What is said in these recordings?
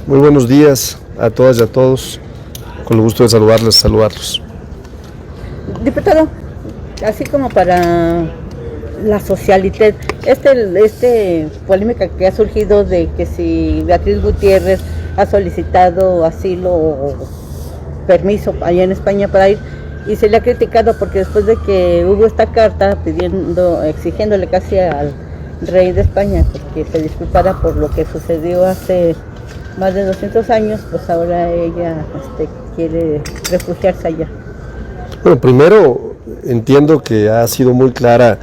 Muy buenos días a todas y a todos. Con el gusto de saludarlos. Diputado, así como para la socialité, polémica que ha surgido de que si Beatriz Gutiérrez ha solicitado asilo o permiso allá en España para ir, y se le ha criticado porque después de que hubo esta carta exigiéndole casi al rey de España que se disculpara por lo que sucedió hace más de 200 años, pues ahora ella quiere refugiarse allá. Bueno, primero entiendo que ha sido muy clara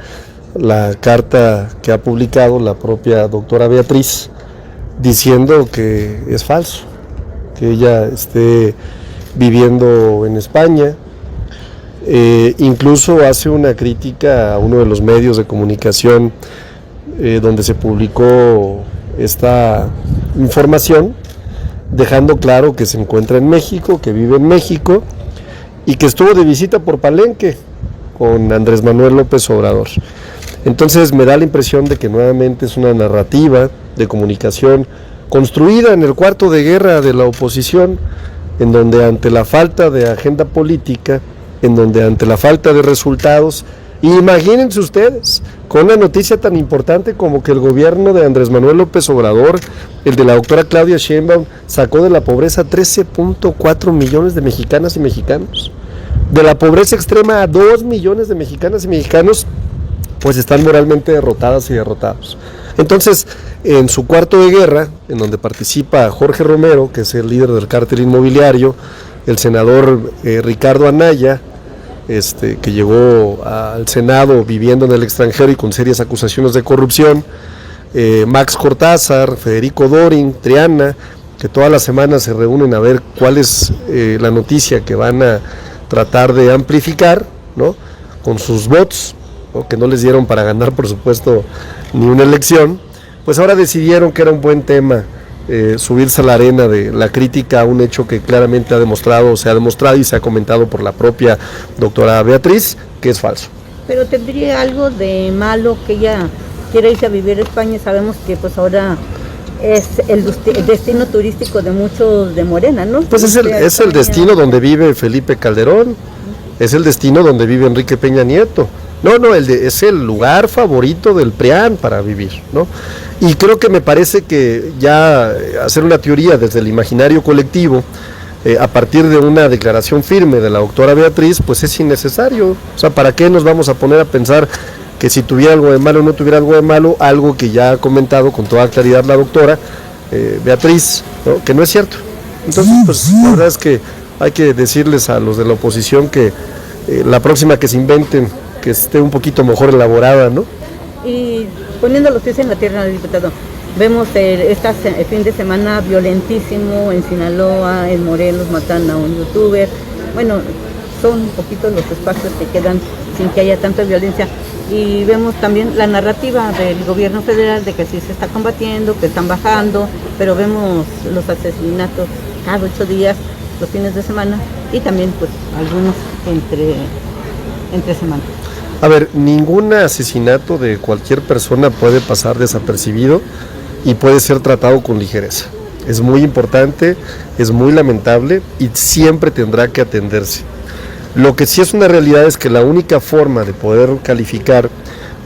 la carta que ha publicado la propia doctora Beatriz diciendo que es falso, que ella esté viviendo en España. Incluso hace una crítica a uno de los medios de comunicación donde se publicó esta información, dejando claro que se encuentra en México, que vive en México y que estuvo de visita por Palenque con Andrés Manuel López Obrador. Entonces me da la impresión de que nuevamente es una narrativa de comunicación construida en el cuarto de guerra de la oposición, en donde ante la falta de agenda política, en donde ante la falta de resultados, imagínense ustedes, con una noticia tan importante como que el gobierno de Andrés Manuel López Obrador, el de la doctora Claudia Sheinbaum, sacó de la pobreza 13.4 millones de mexicanas y mexicanos. De la pobreza extrema a 2 millones de mexicanas y mexicanos, pues están moralmente derrotadas y derrotados. Entonces, en su cuarto de guerra, en donde participa Jorge Romero, que es el líder del cártel inmobiliario, el senador Ricardo Anaya, que llegó al Senado viviendo en el extranjero y con serias acusaciones de corrupción, Max Cortázar, Federico Dorin, Triana, que todas las semanas se reúnen a ver cuál es la noticia que van a tratar de amplificar, ¿no?, con sus votos, ¿no?, que no les dieron para ganar, por supuesto, ni una elección. Pues ahora decidieron que era un buen tema subirse a la arena de la crítica a un hecho que claramente se ha demostrado y se ha comentado por la propia doctora Beatriz, que es falso. Pero ¿tendría algo de malo que ella quiera irse a vivir a España? Sabemos que pues ahora es el destino turístico de muchos de Morena, ¿no? Pues es el destino donde vive Felipe Calderón, es el destino donde vive Enrique Peña Nieto. Es el lugar favorito del PRIAN para vivir, ¿no? Y creo que me parece que ya hacer una teoría desde el imaginario colectivo, a partir de una declaración firme de la doctora Beatriz, pues es innecesario. O sea, ¿para qué nos vamos a poner a pensar que si tuviera algo de malo o no tuviera algo de malo, algo que ya ha comentado con toda claridad la doctora Beatriz, ¿no?, que no es cierto? Entonces, pues la verdad es que hay que decirles a los de la oposición que la próxima que se inventen, que esté un poquito mejor elaborada, ¿no? Y poniendo los pies en la tierra, diputado, vemos este fin de semana violentísimo en Sinaloa, en Morelos, matan a un youtuber. Bueno, son un poquito los espacios que quedan sin que haya tanta violencia. Y vemos también la narrativa del gobierno federal de que sí se está combatiendo, que están bajando, pero vemos los asesinatos cada 8 días, los fines de semana, y también pues algunos entre semana. A ver, ningún asesinato de cualquier persona puede pasar desapercibido y puede ser tratado con ligereza. Es muy importante, es muy lamentable y siempre tendrá que atenderse. Lo que sí es una realidad es que la única forma de poder calificar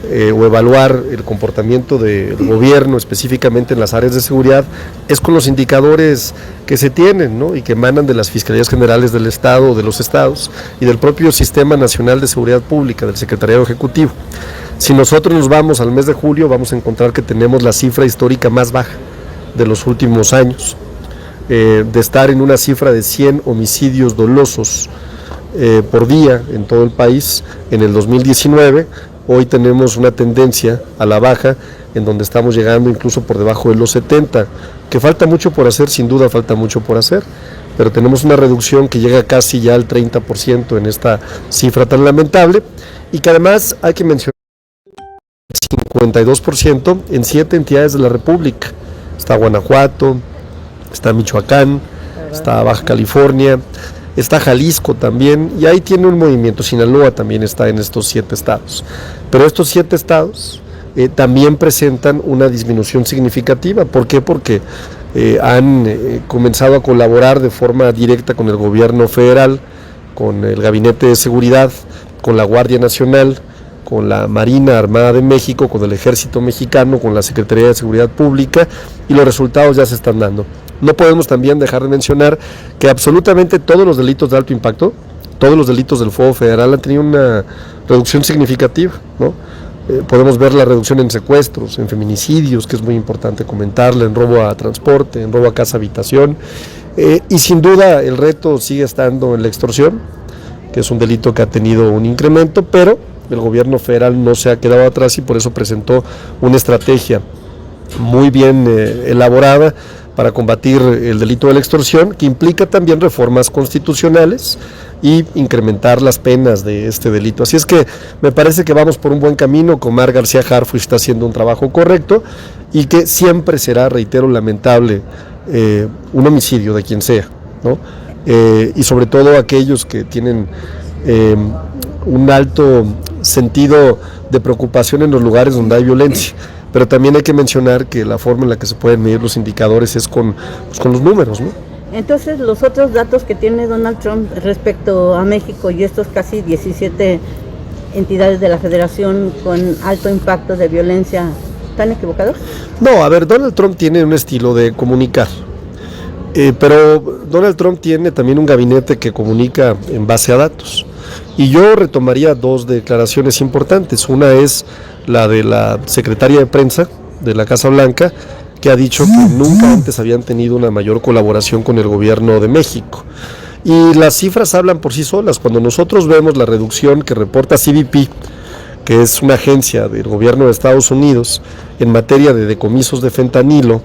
o evaluar el comportamiento del gobierno, específicamente en las áreas de seguridad, es con los indicadores que se tienen, ¿no?, y que emanan de las Fiscalías Generales del Estado, de los estados y del propio Sistema Nacional de Seguridad Pública, del Secretariado Ejecutivo. Si nosotros nos vamos al mes de julio, vamos a encontrar que tenemos la cifra histórica más baja de los últimos años, de estar en una cifra de 100 homicidios dolosos por día en todo el país en el 2019, hoy tenemos una tendencia a la baja, en donde estamos llegando incluso por debajo de los 70, que falta mucho por hacer, sin duda falta mucho por hacer, pero tenemos una reducción que llega casi ya al 30% en esta cifra tan lamentable, y que además hay que mencionar 52% en 7 entidades de la República. Está Guanajuato, está Michoacán, está Baja California, está Jalisco también, y ahí tiene un movimiento. Sinaloa también está en estos 7 estados, pero estos 7 estados también presentan una disminución significativa. ¿Por qué? Porque han comenzado a colaborar de forma directa con el gobierno federal, con el Gabinete de Seguridad, con la Guardia Nacional, con la Marina Armada de México, con el Ejército Mexicano, con la Secretaría de Seguridad Pública, y los resultados ya se están dando. No podemos también dejar de mencionar que absolutamente todos los delitos de alto impacto, todos los delitos del fuego federal han tenido una reducción significativa, ¿no? Podemos ver la reducción en secuestros, en feminicidios, que es muy importante comentarla, en robo a transporte, en robo a casa habitación, y sin duda el reto sigue estando en la extorsión, que es un delito que ha tenido un incremento, pero el gobierno federal no se ha quedado atrás y por eso presentó una estrategia muy bien elaborada para combatir el delito de la extorsión, que implica también reformas constitucionales y incrementar las penas de este delito. Así es que me parece que vamos por un buen camino. Omar García Harfuch está haciendo un trabajo correcto y que siempre será, reitero, lamentable un homicidio de quien sea, ¿no? Y sobre todo aquellos que tienen un alto sentido de preocupación en los lugares donde hay violencia. Pero también hay que mencionar que la forma en la que se pueden medir los indicadores es con los números, ¿no? Entonces, los otros datos que tiene Donald Trump respecto a México y estos casi 17 entidades de la Federación con alto impacto de violencia, ¿están equivocados? No, a ver, Donald Trump tiene un estilo de comunicar, pero Donald Trump tiene también un gabinete que comunica en base a datos. Y yo retomaría dos declaraciones importantes. Una es la de la secretaria de prensa de la Casa Blanca, que ha dicho que nunca antes habían tenido una mayor colaboración con el gobierno de México. Y las cifras hablan por sí solas. Cuando nosotros vemos la reducción que reporta CBP, que es una agencia del gobierno de Estados Unidos en materia de decomisos de fentanilo,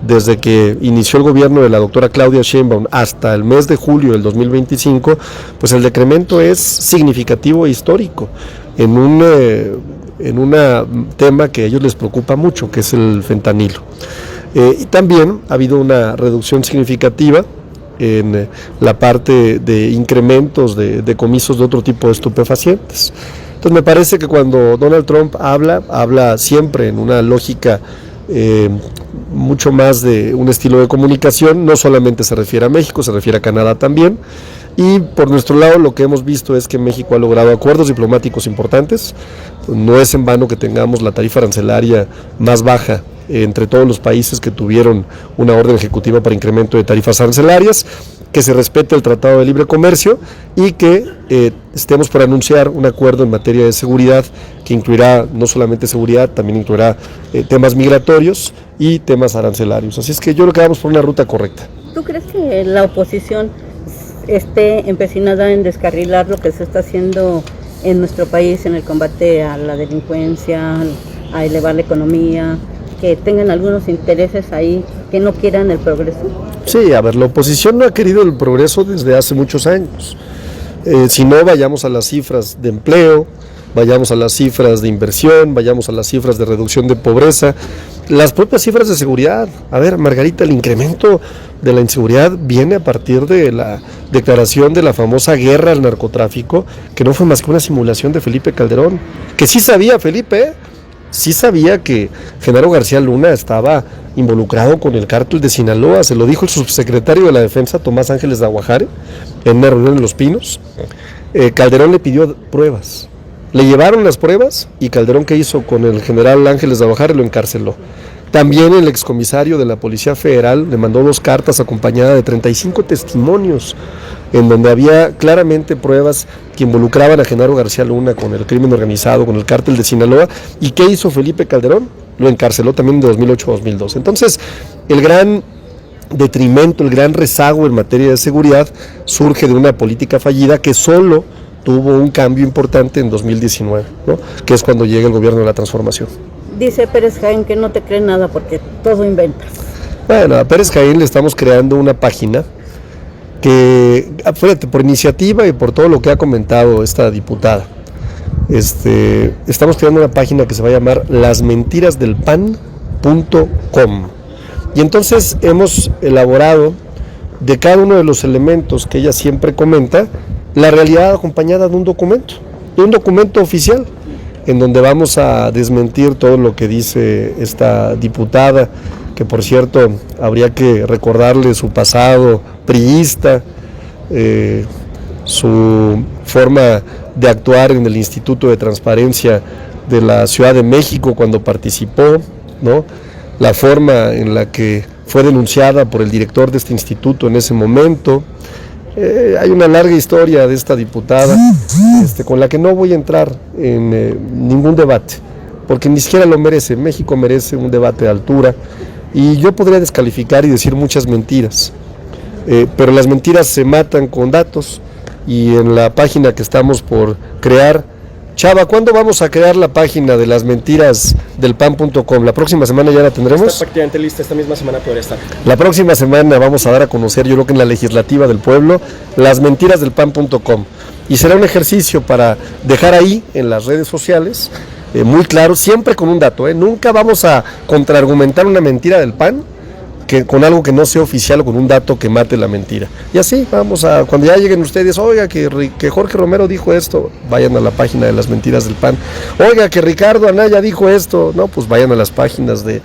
desde que inició el gobierno de la doctora Claudia Sheinbaum hasta el mes de julio del 2025, pues el decremento es significativo e histórico en un tema que a ellos les preocupa mucho, que es el fentanilo. Y también ha habido una reducción significativa en la parte de incrementos de decomisos de otro tipo de estupefacientes. Entonces me parece que cuando Donald Trump habla siempre en una lógica mucho más de un estilo de comunicación, no solamente se refiere a México, se refiere a Canadá también, y por nuestro lado lo que hemos visto es que México ha logrado acuerdos diplomáticos importantes. No es en vano que tengamos la tarifa arancelaria más baja entre todos los países que tuvieron una orden ejecutiva para incremento de tarifas arancelarias, que se respete el Tratado de Libre Comercio y que estemos por anunciar un acuerdo en materia de seguridad que incluirá no solamente seguridad, también incluirá temas migratorios y temas arancelarios. Así es que yo creo que vamos por una ruta correcta. ¿Tú crees que la oposición esté empecinada en descarrilar lo que se está haciendo en nuestro país en el combate a la delincuencia, a elevar la economía, que tengan algunos intereses ahí que no quieran el progreso? Sí, a ver, la oposición no ha querido el progreso desde hace muchos años. Si no, vayamos a las cifras de empleo, vayamos a las cifras de inversión, vayamos a las cifras de reducción de pobreza, las propias cifras de seguridad. A ver, Margarita, el incremento de la inseguridad viene a partir de la declaración de la famosa guerra al narcotráfico, que no fue más que una simulación de Felipe Calderón, que sí sabía Felipe, sí sabía que Genaro García Luna estaba involucrado con el cártel de Sinaloa. Se lo dijo el subsecretario de la Defensa, Tomás Ángeles de Aguajare, en una reunión en Los Pinos. Calderón le pidió pruebas, le llevaron las pruebas y Calderón, ¿qué hizo con el general Ángeles de Aguajare? Lo encarceló. También el excomisario de la Policía Federal le mandó 2 cartas acompañadas de 35 testimonios en donde había claramente pruebas que involucraban a Genaro García Luna con el crimen organizado, con el cártel de Sinaloa. ¿Y qué hizo Felipe Calderón? Lo encarceló también de 2008 a 2012. Entonces, el gran detrimento, el gran rezago en materia de seguridad surge de una política fallida que solo tuvo un cambio importante en 2019, ¿no? Que es cuando llega el gobierno de la transformación. Dice Pérez Jaén que no te cree nada porque todo inventas. Bueno, a Pérez Jaén le estamos creando una página que, fíjate, por iniciativa y por todo lo que ha comentado esta diputada, estamos creando una página que se va a llamar lasmentirasdelpan.com. Y entonces hemos elaborado de cada uno de los elementos que ella siempre comenta, la realidad acompañada de un documento oficial, en donde vamos a desmentir todo lo que dice esta diputada, que por cierto habría que recordarle su pasado priista, su forma de actuar en el Instituto de Transparencia de la Ciudad de México cuando participó, ¿no? La forma en la que fue denunciada por el director de este instituto en ese momento. Hay una larga historia de esta diputada con la que no voy a entrar en ningún debate, porque ni siquiera lo merece. México merece un debate de altura y yo podría descalificar y decir muchas mentiras, pero las mentiras se matan con datos. Y en la página que estamos por crear, Chava, ¿cuándo vamos a crear la página de las mentiras del pan.com? ¿La próxima semana ya la tendremos? Está prácticamente lista, esta misma semana podría estar. La próxima semana vamos a dar a conocer, yo creo que en la legislativa del pueblo, las mentiras del pan.com. Y será un ejercicio para dejar ahí en las redes sociales, muy claro, siempre con un dato, nunca vamos a contraargumentar una mentira del PAN con algo que no sea oficial o con un dato que mate la mentira. Y así vamos a, cuando ya lleguen ustedes, oiga que Jorge Romero dijo esto, vayan a la página de las mentiras del PAN. Oiga que Ricardo Anaya dijo esto, no, pues vayan a las páginas de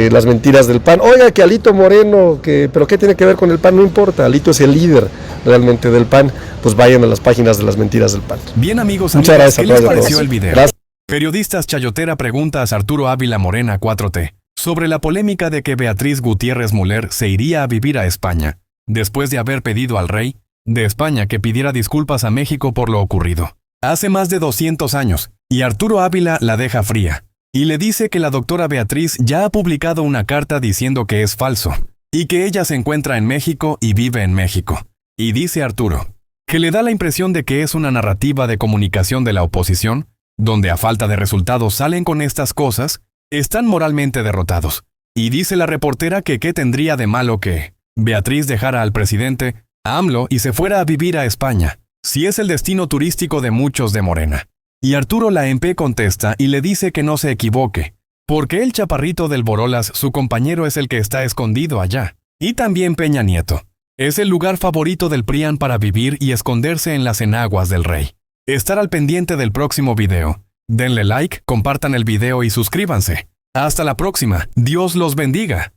las mentiras del PAN. Oiga que Alito Moreno, pero ¿qué tiene que ver con el PAN? No importa, Alito es el líder realmente del PAN, pues vayan a las páginas de las mentiras del PAN. Bien amigos, muchas gracias. ¿Qué les pareció el video? Gracias. Periodistas Chayotera preguntas a Arturo Ávila Morena 4T sobre la polémica de que Beatriz Gutiérrez Müller se iría a vivir a España, después de haber pedido al rey de España que pidiera disculpas a México por lo ocurrido hace más de 200 años, y Arturo Ávila la deja fría, y le dice que la doctora Beatriz ya ha publicado una carta diciendo que es falso, y que ella se encuentra en México y vive en México. Y dice Arturo, que le da la impresión de que es una narrativa de comunicación de la oposición, donde a falta de resultados salen con estas cosas, están moralmente derrotados. Y dice la reportera que qué tendría de malo que Beatriz dejara al presidente, a AMLO, y se fuera a vivir a España, si es el destino turístico de muchos de Morena. Y Arturo la MP contesta y le dice que no se equivoque, porque el chaparrito del Borolas, su compañero, es el que está escondido allá. Y también Peña Nieto. Es el lugar favorito del PRIAN para vivir y esconderse en las enaguas del rey. Estar al pendiente del próximo video. Denle like, compartan el video y suscríbanse. Hasta la próxima. Dios los bendiga.